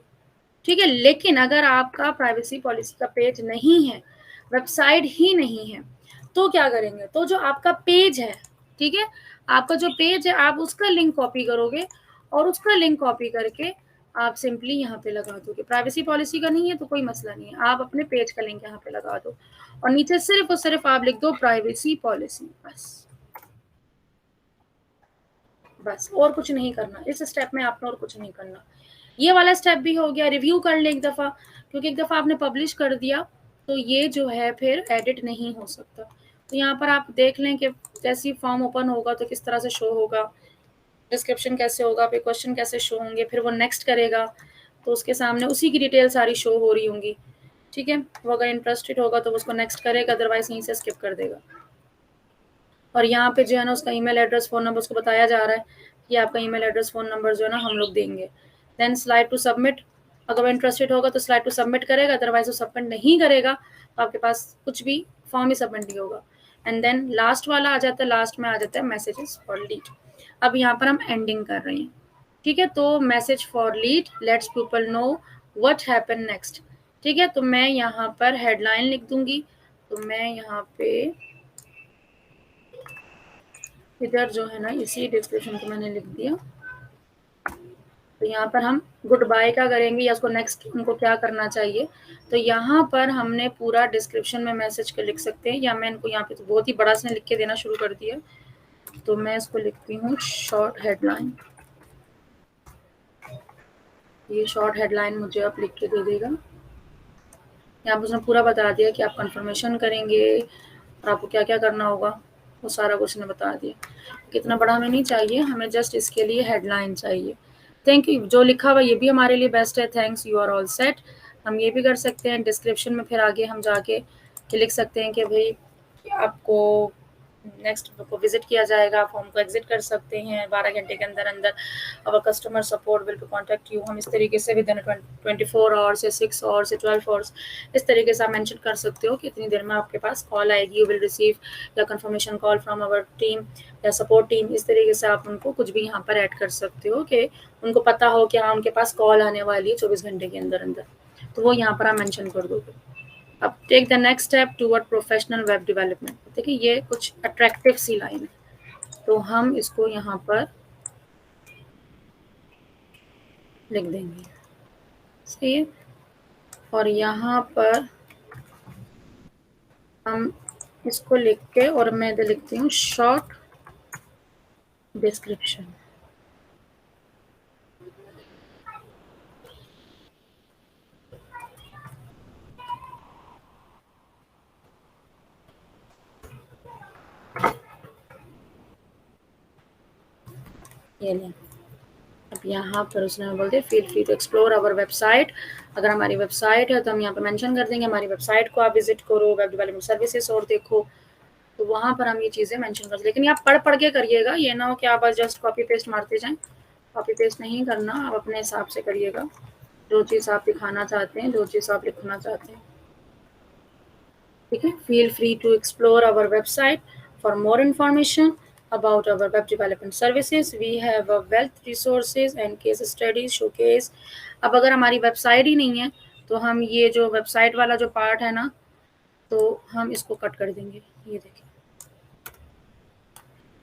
ठीक है। लेकिन अगर आपका प्राइवेसी पॉलिसी का पेज नहीं है, वेबसाइट ही नहीं है, तो क्या करेंगे, तो जो आपका पेज है, ठीक है, आपका जो पेज है आप उसका लिंक कॉपी करोगे और उसका लिंक कॉपी करके आप सिंपली यहाँ पे लगा दोगे। प्राइवेसी पॉलिसी का नहीं है तो कोई मसला नहीं है, आप अपने पेज का लिंक यहाँ पे लगा दो और नीचे सिर्फ और सिर्फ आप लिख दो प्राइवेसी पॉलिसी, बस और कुछ नहीं करना। इस स्टेप में आपने और कुछ नहीं करना। ये वाला स्टेप भी हो गया। रिव्यू कर ले एक दफ़ा, क्योंकि एक दफ़ा आपने पब्लिश कर दिया तो ये जो है फिर एडिट नहीं हो सकता। तो यहाँ पर आप देख लें कि जैसे फॉर्म ओपन होगा तो किस तरह से शो होगा, डिस्क्रिप्शन कैसे होगा, फिर क्वेश्चन कैसे शो होंगे, फिर वो नेक्स्ट करेगा तो उसके सामने उसी की डिटेल सारी शो हो रही होंगी, ठीक है। वो अगर इंटरेस्टेड होगा तो उसको नेक्स्ट करेगा, अदरवाइज यहीं से स्किप कर देगा। और यहाँ पे जो है ना उसका ईमेल एड्रेस, फ़ोन नंबर उसको बताया जा रहा है कि आपका ईमेल एड्रेस, फ़ोन नंबर जो है ना हम लोग देंगे। देन स्लाइड टू सबमिट, अगर वो इंटरेस्टेड होगा तो स्लाइड टू सबमिट करेगा, अदरवाइज वो सबमिट नहीं करेगा तो आपके पास कुछ भी फॉर्म ही सबमिट नहीं होगा। एंड देन लास्ट वाला आ जाता है, लास्ट में आ जाता है मैसेजेस फॉर लीड। अब यहाँ पर हम एंडिंग कर रहे हैं, ठीक है। तो message for lead, let's people know what happen next, ठीक है। तो मैं यहाँ पर हेडलाइन लिख दूंगी, तो मैं यहाँ पे इधर जो है ना इसी डिस्क्रिप्शन को मैंने लिख दिया। तो यहाँ पर हम गुड बाय का करेंगे या उसको नेक्स्ट उनको क्या करना चाहिए, तो यहाँ पर हमने पूरा डिस्क्रिप्शन में मैसेज के लिख सकते हैं, या मैं इनको यहाँ पे तो बहुत ही बड़ा से लिख के देना शुरू कर दिया, तो मैं इसको लिखती हूँ शॉर्ट हेडलाइन। ये शॉर्ट हेडलाइन मुझे आप लिख के दे देगा। यहाँ पर उसने पूरा बता दिया कि आप कंफर्मेशन करेंगे और आपको क्या क्या करना होगा, वो सारा कुछ ने बता दिया। कितना बड़ा हमें नहीं चाहिए, हमें जस्ट इसके लिए हेडलाइन चाहिए। थैंक यू, जो लिखा हुआ ये भी हमारे लिए बेस्ट है, thanks you are all set. हम ये भी कर सकते हैं डिस्क्रिप्शन में, फिर आगे हम जाके लिख सकते हैं कि भाई आपको नेक्स्ट को विजिट किया जाएगा, आप होम को एग्जिट कर सकते हैं 12 घंटे के अंदर अंदर। अब customer support will contact you, हम इस तरीके से विद इन 24 आवर्स या 6 आवर्स या 12 आवर्स इस तरीके से आप मेंशन कर सकते हो कि इतनी देर में आपके पास कॉल आएगी, you will receive a confirmation call from our team या सपोर्ट टीम। इस तरीके से आप उनको कुछ भी यहाँ पर ऐड कर सकते हो कि उनको पता हो कि हाँ उनके पास कॉल आने वाली है 24 घंटे के अंदर अंदर, तो वो यहाँ पर आप मेंशन कर दोगे। अब take the next step toward professional web development. देखिए ये कुछ अट्रैक्टिव सी लाइन है, तो हम इसको यहाँ पर लिख देंगे, सही है। और यहाँ पर हम इसको लिख के और मैं इधर लिखती हूँ शॉर्ट डिस्क्रिप्शन। ये लें, अब यहाँ पर उसने बोलते feel free to explore our website. अगर हमारी वेबसाइट है तो हम यहाँ पर मेंशन कर देंगे हमारी वेबसाइट को आप विजिट करो, वेब डेवलपमेंट सर्विसेज और देखो, तो वहाँ पर हम ये चीज़ें मेंशन कर। लेकिन आप पढ़ के करिएगा, ये ना हो कि आप बस जस्ट कॉपी पेस्ट मारते जाएं। कॉपी पेस्ट नहीं करना, आप अपने हिसाब से करिएगा, जो चीज़ आप दिखाना चाहते हैं, जो चीज़ आप लिखना चाहते हैं, ठीक है। Feel free to explore our website for more information about our web development services. We have a wealth resources and case studies showcase. अब अगर हमारी वेबसाइट ही नहीं है तो हम ये जो वेबसाइट वाला जो पार्ट है ना, तो हम इसको कट कर देंगे, ये देखिए।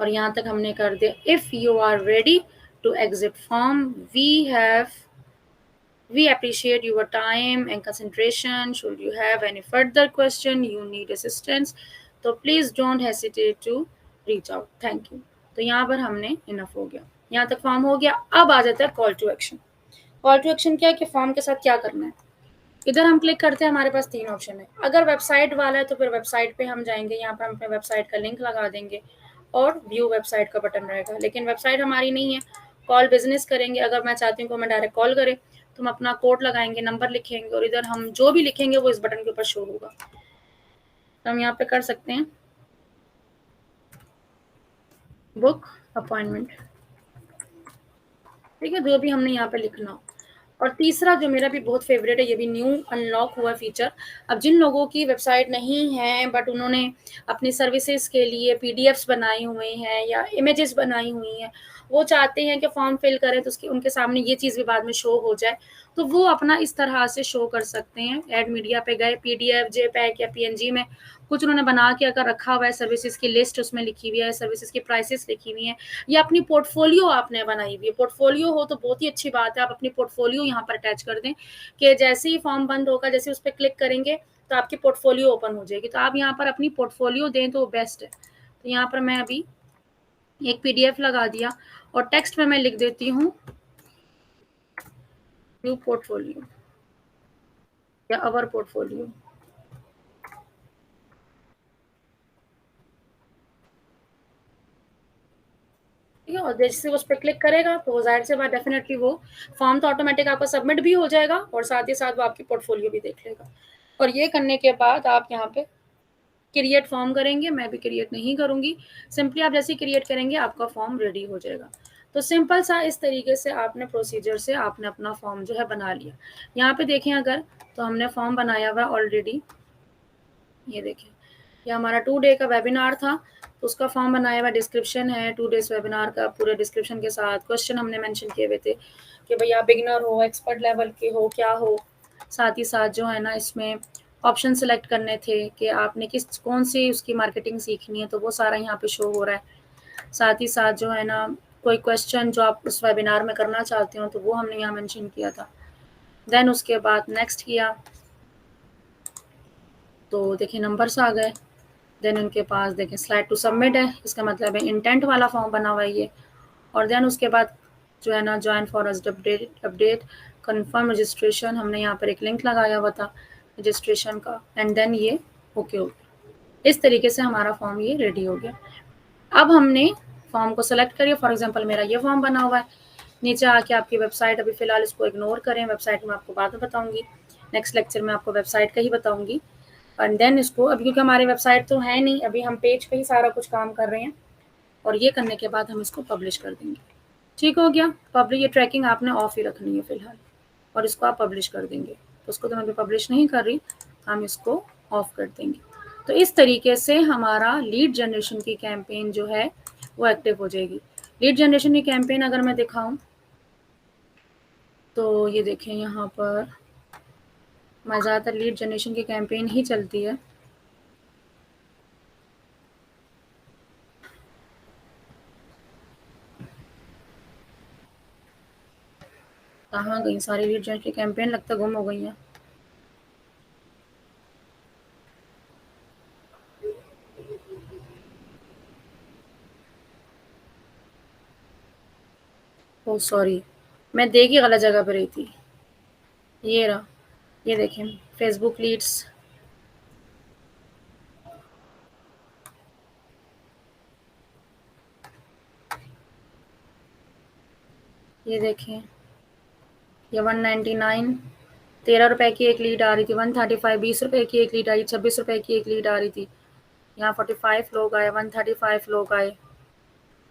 और यहाँ तक हमने कर दिया। If you are ready to exit form, we appreciate your time and concentration. Should you have any further question, you need assistance, तो please don't hesitate to reach out. Thank you. तो यहाँ पर हमने इनफ हो गया, यहाँ तक form हो गया। अब आ जाता है call to action. Call to action क्या है कि फॉर्म के साथ क्या करना है। इधर हम क्लिक करते हैं, हमारे पास 3 ऑप्शन है। अगर वेबसाइट वाला है तो फिर वेबसाइट पे हम जाएंगे, यहाँ पर हम अपने वेबसाइट का लिंक लगा देंगे और व्यू वेबसाइट का बटन रहेगा। लेकिन वेबसाइट हमारी नहीं है, कॉल बिजनेस करेंगे। अगर मैं चाहती हूँ कि मैं डायरेक्ट कॉल करें तो हम अपना कोड लगाएंगे, नंबर लिखेंगे और इधर हम जो भी लिखेंगे वो इस बटन के ऊपर शो होगा। तो हम यहाँ पे कर सकते हैं बुक अपॉइंटमेंट, ठीक है, जो भी हमने यहाँ पे लिखना हो। और तीसरा जो मेरा भी बहुत फेवरेट है, ये भी न्यू अनलॉक हुआ फीचर। अब जिन लोगों की वेबसाइट नहीं है बट उन्होंने अपनी सर्विसेज के लिए पीडीएफ्स बनाए हुए हैं या इमेजेस बनाई हुई हैं, वो चाहते हैं कि फॉर्म फिल करें तो उसकी उनके सामने ये चीज़ भी बाद में शो हो जाए, तो वो अपना इस तरह से शो कर सकते हैं। एड मीडिया पे गए, पीडीएफ जेपैग या पीएनजी में कुछ उन्होंने बना के अगर रखा हुआ है, सर्विसेज की लिस्ट उसमें लिखी हुई है, सर्विसेज की प्राइसेस लिखी हुई हैं, या अपनी पोर्टफोलियो आपने बनाई हुई है। पोर्टफोलियो हो तो बहुत ही अच्छी बात है, आप अपनी पोर्टफोलियो यहाँ पर अटैच कर दें कि जैसे ही फॉर्म बंद होगा, जैसे उस पर क्लिक करेंगे तो आपकी पोर्टफोलियो ओपन हो जाएगी। तो आप यहाँ पर अपनी पोर्टफोलियो दें तो बेस्ट है। तो यहाँ पर मैं अभी एक पीडीएफ लगा दिया और टेक्स्ट में मैं लिख देती हूँ न्यू पोर्टफोलियो या अवर पोर्टफोलियो। ठीक है, और जैसे उस पर क्लिक करेगा तो वो जाहिर सी बात डेफिनेटली वो फॉर्म तो ऑटोमेटिक आपका सबमिट भी हो जाएगा और साथ ही साथ वो आपकी पोर्टफोलियो भी देख लेगा। और ये करने के बाद आप यहाँ पे क्रिएट फॉर्म करेंगे, मैं भी क्रिएट नहीं करूंगी, सिंपली आप जैसे क्रिएट करेंगे आपका फॉर्म रेडी हो जाएगा। तो सिंपल सा इस तरीके से आपने प्रोसीजर से आपने अपना फॉर्म जो है बना लिया। यहाँ पे देखें अगर, तो हमने फॉर्म बनाया हुआ ऑलरेडी, ये देखें, ये हमारा 2 डे का वेबिनार था, तो उसका फॉर्म बनाया हुआ, डिस्क्रिप्शन है 2 डेज वेबिनार का, पूरे डिस्क्रिप्शन के साथ क्वेश्चन हमने मेंशन किए हुए थे कि भाई आप बिगिनर हो, एक्सपर्ट लेवल के हो, क्या हो। साथ ही साथ जो है ना, इसमें ऑप्शन सेलेक्ट करने थे कि आपने किस कौन सी उसकी मार्केटिंग सीखनी है, तो वो सारा यहाँ पे शो हो रहा है। साथ ही साथ जो है ना, कोई क्वेश्चन जो आप उस वेबिनार में करना चाहते हो तो वो हमने यहाँ मेंशन किया था। देन उसके बाद नेक्स्ट किया तो देखिए नंबर्स आ गए। देन उनके पास देखें स्लाइड टू सबमिट है, इसका मतलब है इंटेंट वाला फॉर्म बना हुआ है ये। और देन उसके बाद जो है ना, join for us update confirm registration, हमने यहाँ पर एक लिंक लगाया हुआ था रजिस्ट्रेशन का, एंड देन ये ओके हो गया। इस तरीके से हमारा फॉर्म ये रेडी हो गया। अब हमने फॉर्म को सेलेक्ट करिए, फॉर एग्जांपल मेरा ये फॉर्म बना हुआ है। नीचे आके आपकी वेबसाइट, अभी फिलहाल इसको इग्नोर करें, वेबसाइट में आपको बाद में बताऊंगी, नेक्स्ट लेक्चर में आपको वेबसाइट का ही बताऊंगी। एंड देन इसको, अभी क्योंकि हमारी वेबसाइट तो है नहीं, अभी हम पेज पे ही सारा कुछ काम कर रहे हैं, और ये करने के बाद हम इसको पब्लिश कर देंगे। ठीक हो गया। पब्लिश, ये ट्रैकिंग आपने ऑफ ही रखनी है फिलहाल, और इसको आप पब्लिश कर देंगे। तो उसको तो मैं अभी पब्लिश नहीं कर रही, हम इसको ऑफ कर देंगे। तो इस तरीके से हमारा लीड जनरेशन की कैंपेन जो है वो एक्टिव हो जाएगी। लीड जनरेशन की कैंपेन अगर मैं दिखाऊं तो ये देखें, यहाँ पर मैं ज़्यादातर लीड जनरेशन की कैंपेन ही चलती है। कहाँ गई सारी लीड जनरेशन की कैंपेन, लगता गुम हो गई है। ओह सॉरी, मैं देखी गलत जगह पर रही थी। ये रहा, ये देखें फेसबुक लीड्स, ये देखें, ये 199, 13 रुपए की एक लीड आ रही थी, 135, 20 रुपए की एक लीड आई, 26 रुपए की एक लीड आ रही थी। यहाँ 45 लोग आए, 135 लोग आए।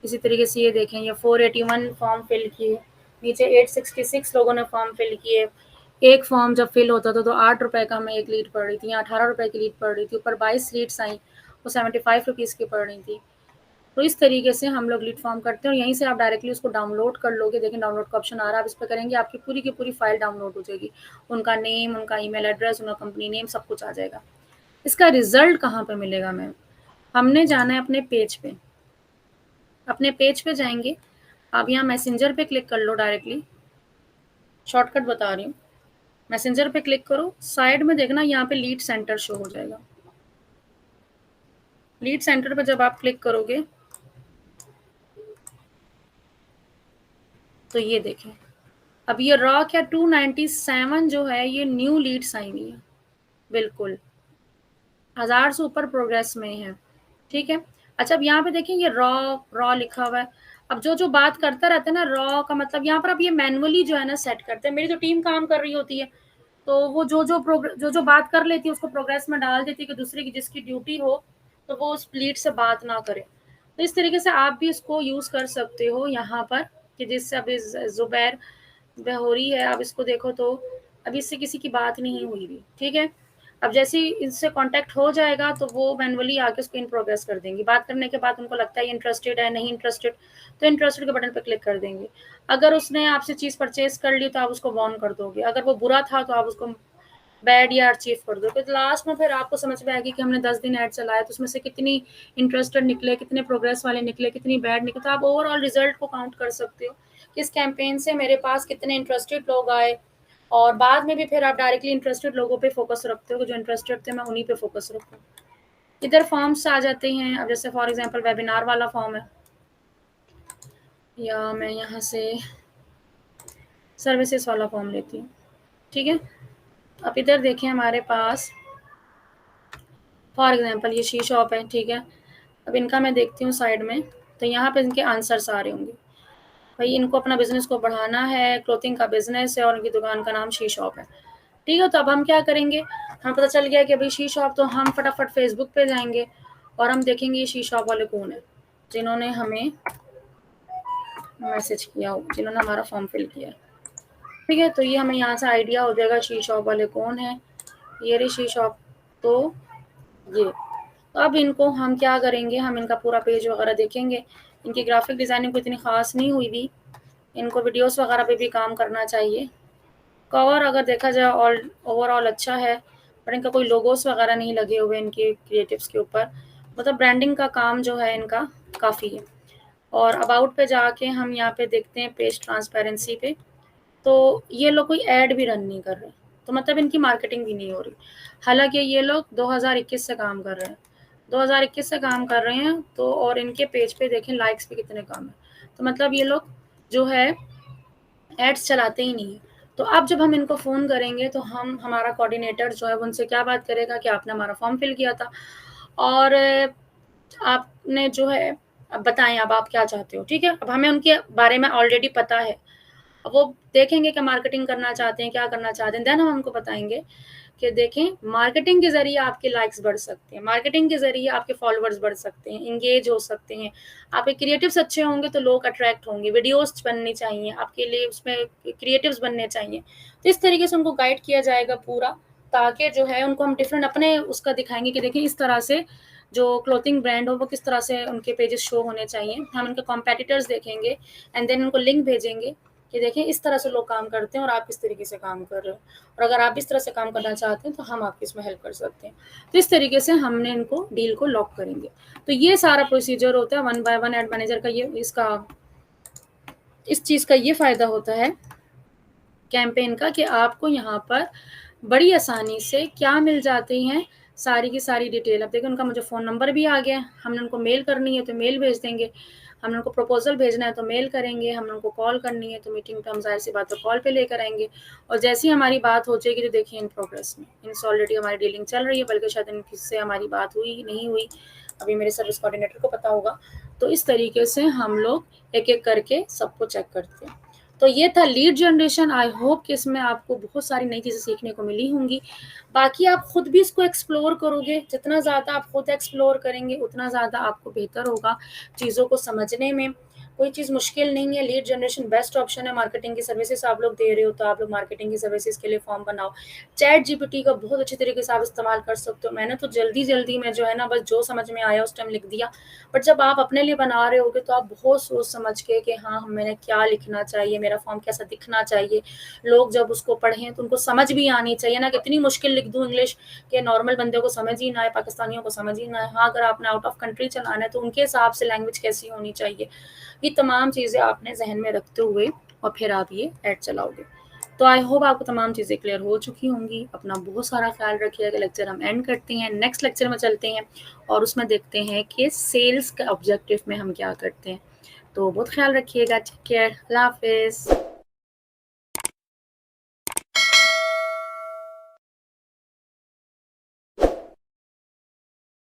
इसी तरीके से ये देखें, ये 481 फॉर्म फिल किए, नीचे 866 लोगों ने फॉर्म फिल किए। एक फॉर्म जब फिल होता था तो 8 रुपए का हमें एक लीड पड़ रही थी, यहाँ 18 रुपए की लीड पड़ रही थी, ऊपर 22 लीड्स आई, वो 75 रुपीज़ की पड़ रही थी। तो इस तरीके से हम लोग लीड फॉर्म करते हैं, और यहीं से आप डायरेक्टली उसको डाउनलोड कर लोगे। देखें डाउनलोड का ऑप्शन आ रहा है, आप इस पर करेंगे आपकी पूरी की पूरी फाइल डाउनलोड हो जाएगी, उनका नेम, उनका ईमेल एड्रेस, उनका कंपनी नेम, सब कुछ आ जाएगा। इसका रिजल्ट कहाँ पे मिलेगा मैम? हमने जाना है अपने पेज पे, अपने पेज पे जाएंगे, आप यहाँ मैसेंजर पे क्लिक कर लो, डायरेक्टली शॉर्टकट बता रही हूँ। मैसेंजर पे क्लिक करो, साइड में देखना यहाँ पे लीड सेंटर शो हो जाएगा। लीड सेंटर पे जब आप क्लिक करोगे तो ये देखें, अब ये रॉ क्या 297 जो है ये न्यू लीड्स आई हुई है, बिल्कुल 1000 से ऊपर प्रोग्रेस में है। ठीक है, अच्छा अब यहाँ पे देखें ये रॉ रॉ लिखा हुआ है। अब जो जो बात करता रहता है ना रॉ का मतलब, यहाँ पर अब ये मैनुअली जो है ना सेट करते हैं, मेरी जो टीम काम कर रही होती है तो वो जो बात कर लेती है उसको प्रोग्रेस में डाल देती है कि दूसरे की जिसकी ड्यूटी हो तो वो उस लीड से बात ना करे। तो इस तरीके से आप भी इसको यूज कर सकते हो यहाँ पर, कि जिससे अभी जुबैर वह हो रही है। अब इसको देखो तो अभी इससे किसी की बात नहीं हुई भी, ठीक है। अब जैसे ही इससे कांटेक्ट हो जाएगा तो वो मैनुअली आके उसको इन प्रोग्रेस कर देंगी। बात करने के बाद उनको लगता है ये इंटरेस्टेड है, नहीं इंटरेस्टेड, तो इंटरेस्टेड के बटन पर क्लिक कर देंगे। अगर उसने आपसे चीज़ परचेज कर ली तो आप उसको वार्न कर दोगे, अगर वो बुरा था तो आप उसको बैड या अचीव कर दो। तो लास्ट में फिर आपको समझ में आएगी कि हमने 10 दिन ऐड चलाया तो उसमें से कितनी इंटरेस्टेड निकले, कितने प्रोग्रेस वाले निकले, कितनी बैड निकले। तो आप ओवरऑल रिजल्ट को काउंट कर सकते हो कि इस कैंपेन से मेरे पास कितने इंटरेस्टेड लोग आए। और बाद में भी फिर आप डायरेक्टली इंटरेस्टेड लोगों पे फोकस रखते हो कि जो इंटरेस्टेड थे मैं उन्हीं पे फोकस रखूँ। इधर फॉर्म्स आ जाते हैं। अब जैसे फॉर एग्जांपल वेबिनार वाला फॉर्म है, या मैं यहाँ से सर्विसेज वाला फॉर्म लेती हूँ, ठीक है। अब इधर देखें हमारे पास फॉर एग्जांपल ये शी शॉप है, ठीक है। अब इनका मैं देखती हूँ साइड में, तो यहाँ पे इनके आंसर्स आ रहे होंगे। भाई इनको अपना बिजनेस को बढ़ाना है, क्लोथिंग का बिजनेस है और उनकी दुकान का नाम शी शॉप है, ठीक है। तो अब हम क्या करेंगे, हमें पता चल गया कि भाई शी शॉप, तो हम फटाफट फेसबुक पे जाएंगे और हम देखेंगे ये शी शॉप वाले कौन है जिन्होंने हमें मैसेज किया हो, जिन्होंने हमारा फॉर्म फिल किया है, ठीक है। तो ये हमें यहाँ से आइडिया हो जाएगा शी शॉप वाले कौन है। ये रही शी शॉप। तो ये, तो अब इनको हम क्या करेंगे, हम इनका पूरा पेज वगैरह देखेंगे। इनकी ग्राफिक डिज़ाइनिंग को इतनी ख़ास नहीं हुई भी, इनको वीडियोस वगैरह पे भी काम करना चाहिए। कवर अगर देखा जाए ऑल ओवरऑल अच्छा है, पर इनका कोई लोगोस वगैरह नहीं लगे हुए इनके क्रिएटिव्स के ऊपर। मतलब ब्रांडिंग का काम जो है इनका काफ़ी है। और अबाउट पे जाके हम यहाँ पे देखते हैं पेज ट्रांसपेरेंसी पे, तो ये लोग कोई ऐड भी रन नहीं कर रहे, तो मतलब इनकी मार्केटिंग भी नहीं हो रही। हालांकि ये लोग 2021 से काम कर रहे हैं, 2021 से काम कर रहे हैं, तो और इनके पेज पे देखें लाइक्स भी कितने कम है। तो मतलब ये लोग जो है एड्स चलाते ही नहीं है। तो अब जब हम इनको फ़ोन करेंगे तो हम हमारा कोऑर्डिनेटर जो है वो उनसे क्या बात करेगा कि आपने हमारा फॉर्म फिल किया था और आपने जो है, अब बताएं अब आप क्या चाहते हो, ठीक है। अब हमें उनके बारे में ऑलरेडी पता है। अब वो देखेंगे कि मार्केटिंग करना चाहते हैं, क्या करना चाहते हैं, देन हम उनको बताएंगे कि देखें मार्केटिंग के ज़रिए आपके लाइक्स बढ़ सकते हैं, मार्केटिंग के ज़रिए आपके फॉलोअर्स बढ़ सकते हैं, इंगेज हो सकते हैं, आपके क्रिएटिव्स अच्छे होंगे तो लोग अट्रैक्ट होंगे, वीडियोस बननी चाहिए आपके लिए, उसमें क्रिएटिव्स बनने चाहिए। तो इस तरीके से उनको गाइड किया जाएगा पूरा, ताकि जो है उनको हम डिफरेंट अपने उसका दिखाएंगे कि देखिए इस तरह से जो क्लोथिंग ब्रांड हो वो किस तरह से उनके पेजेस शो होने चाहिए। हम उनके कॉम्पेटिटर्स देखेंगे एंड देन उनको लिंक भेजेंगे कि देखें इस तरह से लोग काम करते हैं और आप किस तरीके से काम कर रहे हो, और अगर आप इस तरह से काम करना चाहते हैं तो हम आपकी इसमें हेल्प कर सकते हैं। तो इस तरीके से हमने इनको डील को लॉक करेंगे। तो ये सारा प्रोसीजर होता है 1 बाय 1 एड मैनेजर का। ये इसका इस चीज़ का ये फ़ायदा होता है कैंपेन का कि आपको यहाँ पर बड़ी आसानी से क्या मिल जाती हैं, सारी की सारी डिटेल। अब देखिए उनका मुझे फ़ोन नंबर भी आ गया, हमने उनको मेल करनी है तो मेल भेज देंगे, हमने उनको प्रपोज़ल भेजना है तो मेल करेंगे, हमने उनको कॉल करनी है तो मीटिंग पे हम ज़ाहिर-सी बात है कॉल पे लेकर आएँगे। और जैसे ही हमारी बात हो जाएगी तो देखिए इन प्रोग्रेस में, इनसे ऑलरेडी हमारी डीलिंग चल रही है, बल्कि शायद इनसे हमारी बात हुई नहीं हुई, अभी मेरे सर्विस कोऑर्डिनेटर को पता होगा। तो इस तरीके से हम लोग एक-एक करके सबको चेक करते हैं। तो ये था लीड जनरेशन। आई होप कि इसमें आपको बहुत सारी नई चीज़ें सीखने को मिली होंगी। बाकी आप खुद भी इसको एक्सप्लोर करोगे, जितना ज़्यादा आप खुद एक्सप्लोर करेंगे उतना ज़्यादा आपको बेहतर होगा चीज़ों को समझने में। कोई चीज़ मुश्किल नहीं है, लीड जनरेशन बेस्ट ऑप्शन है। मार्केटिंग की सर्विसेज आप लोग दे रहे हो तो आप लोग मार्केटिंग की सर्विसेज के लिए फॉर्म बनाओ। चैट जीपीटी का बहुत अच्छे तरीके से आप इस्तेमाल कर सकते हो। मैंने तो जल्दी में जो है ना, बस जो समझ में आया उस टाइम लिख दिया, बट जब आप अपने लिए बना रहे होगे तो आप बहुत सोच समझ के कि हाँ मैंने क्या लिखना चाहिए, मेरा फॉर्म कैसा दिखना चाहिए, लोग जब उसको पढ़ें तो उनको समझ भी आनी चाहिए ना। कितनी मुश्किल लिख दूँ इंग्लिश कि नॉर्मल बंदे को समझ ही ना आए, पाकिस्तानियों को समझ ही ना आए। हाँ, अगर आपने आउट ऑफ कंट्री चलाना है तो उनके हिसाब से लैंग्वेज कैसी होनी चाहिए, ये तमाम चीज़ें आपने जहन में रखते हुए और फिर आप ये ऐड चलाओगे। तो आई होप आपको तमाम चीज़ें क्लियर हो चुकी होंगी। अपना बहुत सारा ख्याल रखिएगा। लेक्चर हम एंड करते हैं, नेक्स्ट लेक्चर में चलते हैं और उसमें देखते हैं कि सेल्स का ऑब्जेक्टिव में हम क्या करते हैं। तो बहुत ख्याल रखिएगा। टेक केयर, अल्लाह हाफिज़।